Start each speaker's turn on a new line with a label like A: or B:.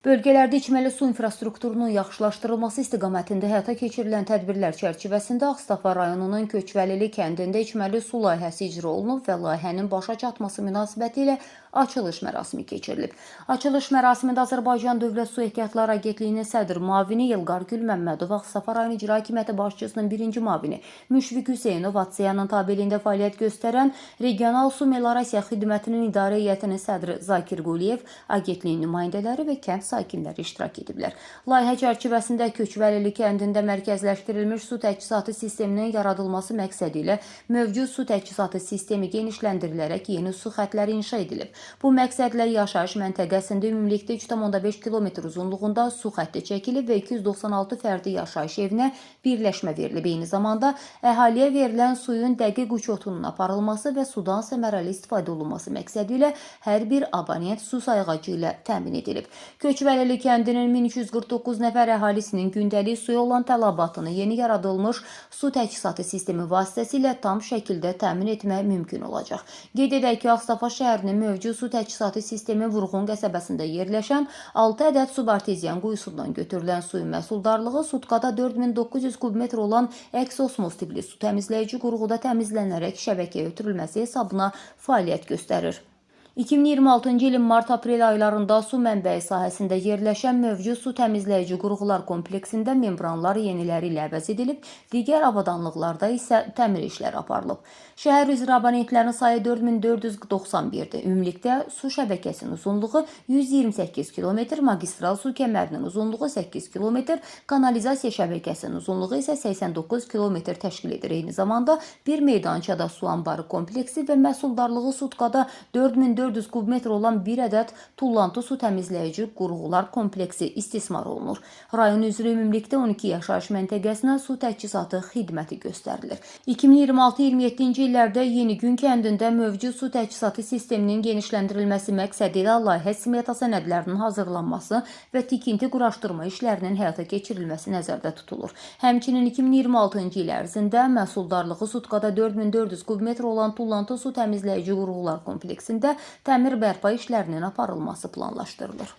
A: Bölgələrdə içməli su infrastrukturunun yaxşılaşdırılması istiqamətində həyata keçirilən tədbirlər çərçivəsində Ağstafa rayonunun Köçvəlili kəndində içməli su layihəsi icra olunub və layihənin başa çatması münasibətilə açılış mərasimi keçirilib. Açılış mərasimində Azərbaycan Dövlət Su Ehtiyatları Agentliyinin sədr müavini Yılqar Gülməmmədov, Ağstafa rayon İcra Hakimiyyəti başçısının birinci müavini Müşfiq Hüseynov, ATSİA'nın tabeliyində fəaliyyət göstərən Regional Su Meliorasiya Xidmətinin İdarə Heyətinin sədri Zakir Quliyev, agentliyin nümayəndələri və kənd sakinləri iştirak ediblər. Layihə çərçivəsində Köçvəlili kəndində mərkəzləşdirilmiş su təchizatı sisteminin yaradılması məqsədi ilə mövcud su təchizatı sistemi genişləndirilərək yeni su xətləri inşa edilib. Bu məqsədlə yaşayış məntəqəsində ümumilikdə 3,5 km uzunluğunda su xətti çəkilib və 296 fərdi yaşayış evinə birləşmə verilib. Eyni zamanda əhaliyə verilən suyun dəqiq uçotunun aparılması və sudan səmərəli istifadə olunması məqsədi ilə hər bir abonent su sayğacı ilə təmin edilib. Köçvəlili kəndinin 1249 nəfər əhalisinin gündəlik suya olan tələbatını yeni yaradılmış su təchizatı sistemi vasitəsilə tam şəkildə təmin etmək mümkün olacaq. Qeyd edək ki, Ağstafa şəhərinin mövcud su təchizatı sistemi Vurğun qəsəbəsində yerləşən 6 ədəd subarteziyan quyusundan götürülən suyun məhsuldarlığı sutkada 4900 kubmetr olan əks-osmos tipli su təmizləyici qurğuda təmizlənərək şəbəkəyə ötürülməsi hesabına fəaliyyət göstərir. 2026-cı ilin mart-aprel aylarında su mənbəyi sahəsində yerləşən mövcud su təmizləyici qurğular kompleksində membranlar yeniləri ilə əvəz edilib, digər avadanlıqlarda isə təmir işləri aparılıb. Şəhər üzrə abonentlərin sayı 4491-dir. Ümumilikdə su şəbəkəsinin uzunluğu 128 km, magistral su kəmərinin uzunluğu 8 km, kanalizasiya şəbəkəsinin uzunluğu isə 89 km təşkil edir. Eyni zamanda bir meydançada su anbarı kompleksi və məhsuldarlığı sutkada 4400 kubmetr olan bir ədəd tullantı su təmizləyici qurğular kompleksi istismar olunur. Rayon üzrə ümumilikdə 12 yaşayış məntəqəsinə su təchizatı xidməti göstərilir. 2026-27-ci illərdə Yenigün kəndində mövcud su təchizatı sisteminin genişləndirilməsi məqsədi ilə layihə smeta sənədlərinin hazırlanması və tikinti quraşdırma işlərinin həyata keçirilməsi nəzərdə tutulur. Həmçinin 2026-cı il ərzində məhsuldarlığı sutkada 4400 kubmetr olan tullantı su təmizləyici qurğular kompleksində təmir bərpa işlərinin aparılması planlaşdırılır.